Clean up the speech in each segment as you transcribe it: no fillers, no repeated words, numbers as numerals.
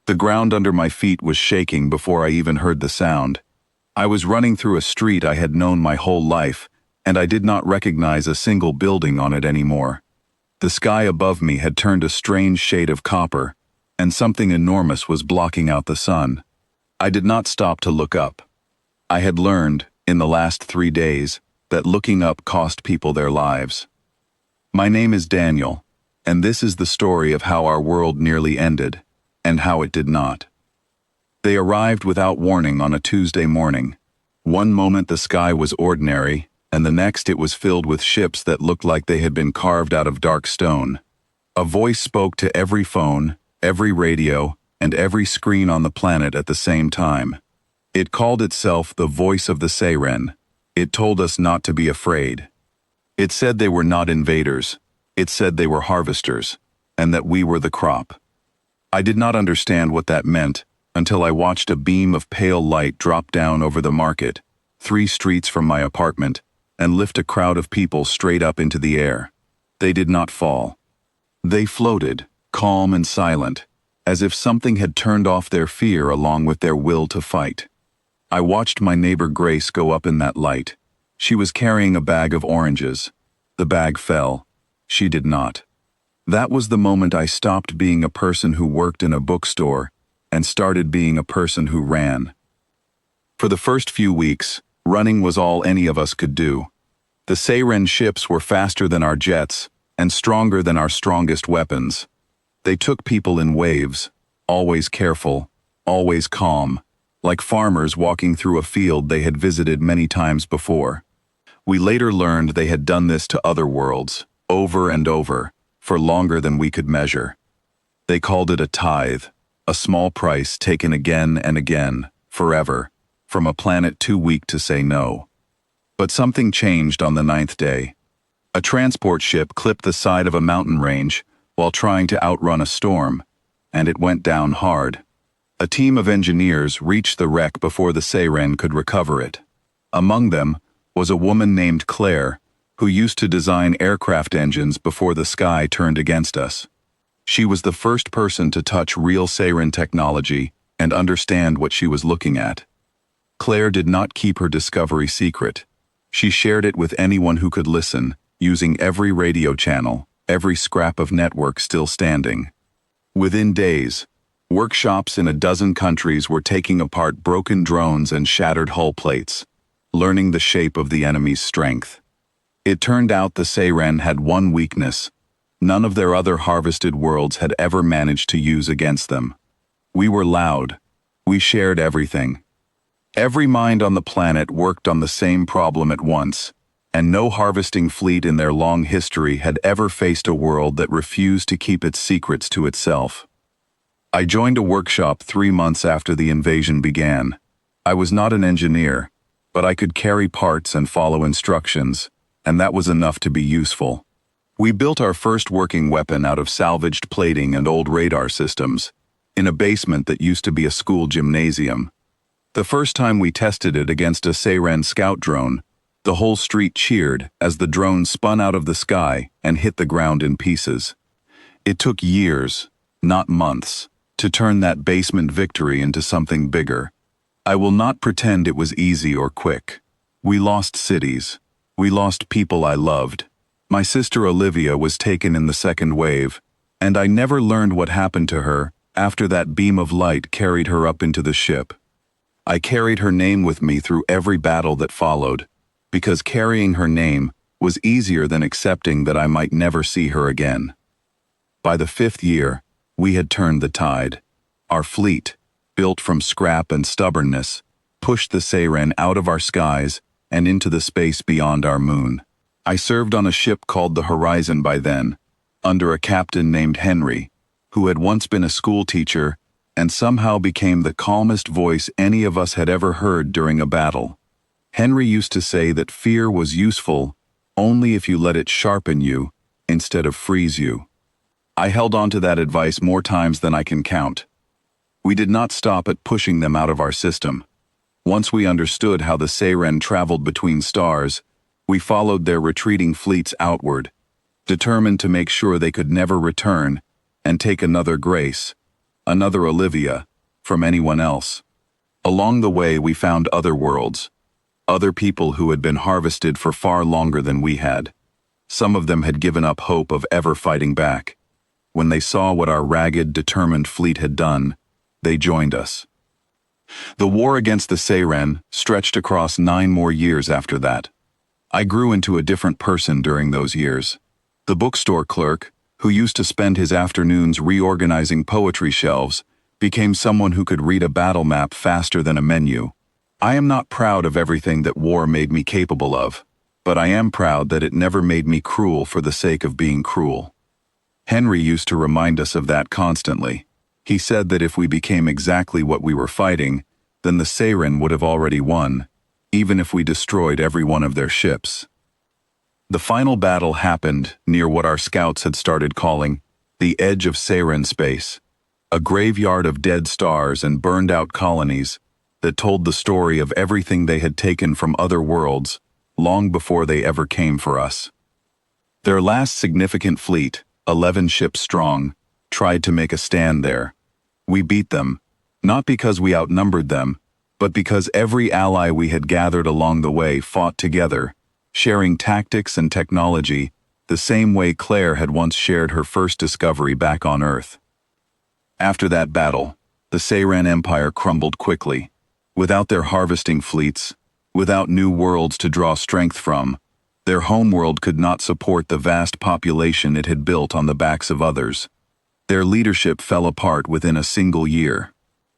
The ground under my feet was shaking before I even heard the sound. I was running through a street I had known my whole life, and I did not recognize a single building on it anymore. The sky above me had turned a strange shade of copper, and something enormous was blocking out the sun. I did not stop to look up. I had learned, in the last 3 days, that looking up cost people their lives. My name is Daniel, and this is the story of how our world nearly ended, and how it did not. They arrived without warning on a Tuesday morning. One moment the sky was ordinary, and the next it was filled with ships that looked like they had been carved out of dark stone. A voice spoke to every phone, every radio, and every screen on the planet at the same time. It called itself the voice of the Siren. It told us not to be afraid. It said they were not invaders. It said they were harvesters, and that we were the crop. I did not understand what that meant until I watched a beam of pale light drop down over the market, 3 streets from my apartment, and lift a crowd of people straight up into the air. They did not fall. They floated, calm and silent, as if something had turned off their fear along with their will to fight. I watched my neighbor Grace go up in that light. She was carrying a bag of oranges. The bag fell. She did not. That was the moment I stopped being a person who worked in a bookstore and started being a person who ran. For the first few weeks, running was all any of us could do. The Siren ships were faster than our jets and stronger than our strongest weapons. They took people in waves, always careful, always calm, like farmers walking through a field they had visited many times before. We later learned they had done this to other worlds, over and over, for longer than we could measure. They called it a tithe, a small price taken again and again, forever, from a planet too weak to say no. But something changed on the 9th day. A transport ship clipped the side of a mountain range while trying to outrun a storm, and it went down hard. A team of engineers reached the wreck before the Siren could recover it. Among them was a woman named Claire, who used to design aircraft engines before the sky turned against us. She was the first person to touch real Siren technology and understand what she was looking at. Claire did not keep her discovery secret. She shared it with anyone who could listen, using every radio channel, every scrap of network still standing. Within days, workshops in a dozen countries were taking apart broken drones and shattered hull plates, learning the shape of the enemy's strength. It turned out the Siren had one weakness. None of their other harvested worlds had ever managed to use against them. We were loud. We shared everything. Every mind on the planet worked on the same problem at once, and no harvesting fleet in their long history had ever faced a world that refused to keep its secrets to itself. I joined a workshop 3 months after the invasion began. I was not an engineer, but I could carry parts and follow instructions, and that was enough to be useful. We built our first working weapon out of salvaged plating and old radar systems, in a basement that used to be a school gymnasium. The first time we tested it against a Siren scout drone, the whole street cheered as the drone spun out of the sky and hit the ground in pieces. It took years, not months, to turn that basement victory into something bigger. I will not pretend it was easy or quick. We lost cities. We lost people I loved. My sister Olivia was taken in the second wave, and I never learned what happened to her after that beam of light carried her up into the ship. I carried her name with me through every battle that followed, because carrying her name was easier than accepting that I might never see her again. By the 5th year, we had turned the tide. Our fleet, built from scrap and stubbornness, pushed the Siren out of our skies and into the space beyond our moon. I served on a ship called the Horizon by then, under a captain named Henry, who had once been a school teacher and somehow became the calmest voice any of us had ever heard during a battle. Henry used to say that fear was useful only if you let it sharpen you instead of freeze you. I held on to that advice more times than I can count. We did not stop at pushing them out of our system. Once we understood how the Siren traveled between stars, we followed their retreating fleets outward, determined to make sure they could never return and take another grace. another Olivia, from anyone else. Along the way we found other worlds, other people who had been harvested for far longer than we had. Some of them had given up hope of ever fighting back. When they saw what our ragged, determined fleet had done, they joined us. The war against the Seiren stretched across 9 more years after that. I grew into a different person during those years. The bookstore clerk, who used to spend his afternoons reorganizing poetry shelves, became someone who could read a battle map faster than a menu. I am not proud of everything that war made me capable of, but I am proud that it never made me cruel for the sake of being cruel. Henry used to remind us of that constantly. He said that if we became exactly what we were fighting, then the Seiren would have already won, even if we destroyed every one of their ships. The final battle happened near what our scouts had started calling the edge of Seiren space, a graveyard of dead stars and burned-out colonies that told the story of everything they had taken from other worlds long before they ever came for us. Their last significant fleet, 11 ships strong, tried to make a stand there. We beat them, not because we outnumbered them, but because every ally we had gathered along the way fought together, sharing tactics and technology the same way Claire had once shared her first discovery back on Earth. After that battle, the Seiren Empire crumbled quickly. Without their harvesting fleets, without new worlds to draw strength from, their homeworld could not support the vast population it had built on the backs of others. Their leadership fell apart within a single year.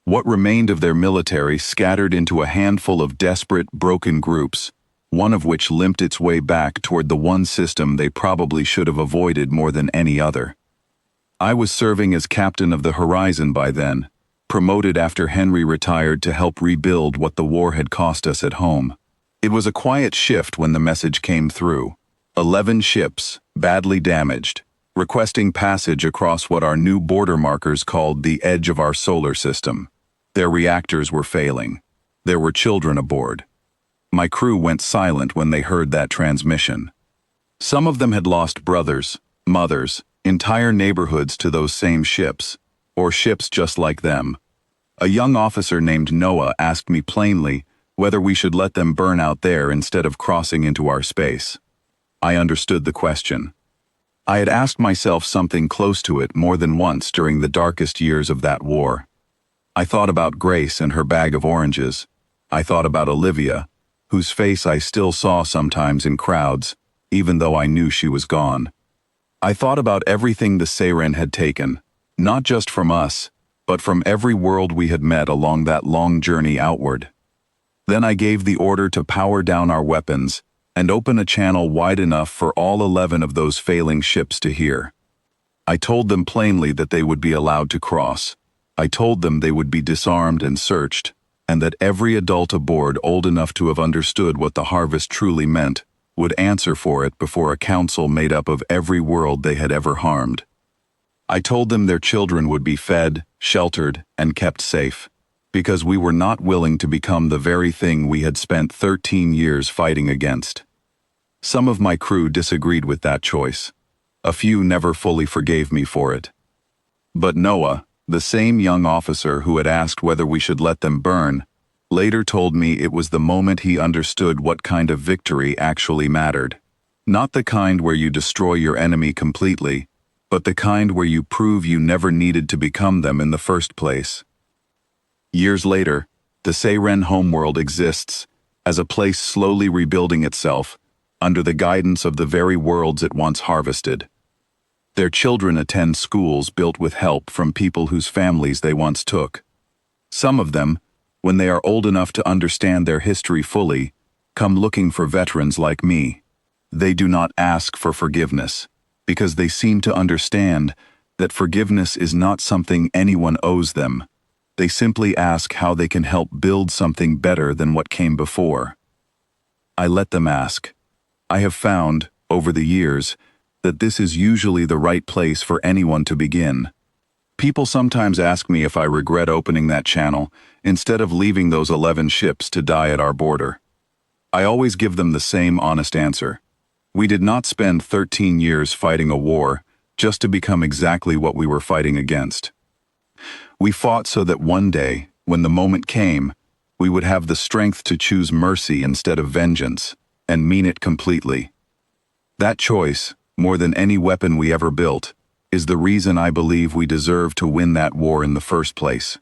What remained of their military scattered into a handful of desperate, broken groups, one of which limped its way back toward the one system they probably should have avoided more than any other. I was serving as captain of the Horizon by then, promoted after Henry retired to help rebuild what the war had cost us at home. It was a quiet shift when the message came through. 11 ships, badly damaged, requesting passage across what our new border markers called the edge of our solar system. Their reactors were failing. There were children aboard. My crew went silent when they heard that transmission. Some of them had lost brothers, mothers, entire neighborhoods to those same ships, or ships just like them. A young officer named Noah asked me plainly whether we should let them burn out there instead of crossing into our space. I understood the question. I had asked myself something close to it more than once during the darkest years of that war. I thought about Grace and her bag of oranges. I thought about Olivia, whose face I still saw sometimes in crowds, even though I knew she was gone. I thought about everything the Seiren had taken, not just from us, but from every world we had met along that long journey outward. Then I gave the order to power down our weapons and open a channel wide enough for all 11 of those failing ships to hear. I told them plainly that they would be allowed to cross. I told them they would be disarmed and searched, and that every adult aboard old enough to have understood what the harvest truly meant would answer for it before a council made up of every world they had ever harmed. I told them their children would be fed, sheltered, and kept safe, because we were not willing to become the very thing we had spent 13 years fighting against. Some of my crew disagreed with that choice. A few never fully forgave me for it. But Noah, the same young officer who had asked whether we should let them burn, later told me it was the moment he understood what kind of victory actually mattered. Not the kind where you destroy your enemy completely, but the kind where you prove you never needed to become them in the first place. Years later, the Seiren homeworld exists as a place slowly rebuilding itself under the guidance of the very worlds it once harvested. Their children attend schools built with help from people whose families they once took. Some of them, when they are old enough to understand their history fully, come looking for veterans like me. They do not ask for forgiveness, because they seem to understand that forgiveness is not something anyone owes them. They simply ask how they can help build something better than what came before. I let them ask. I have found, over the years, that this is usually the right place for anyone to begin. People sometimes ask me if I regret opening that channel instead of leaving those 11 ships to die at our border. I always give them the same honest answer. We did not spend 13 years fighting a war just to become exactly what we were fighting against. We fought so that one day, when the moment came, we would have the strength to choose mercy instead of vengeance, and mean it completely. That choice, more than any weapon we ever built, is the reason I believe we deserve to win that war in the first place.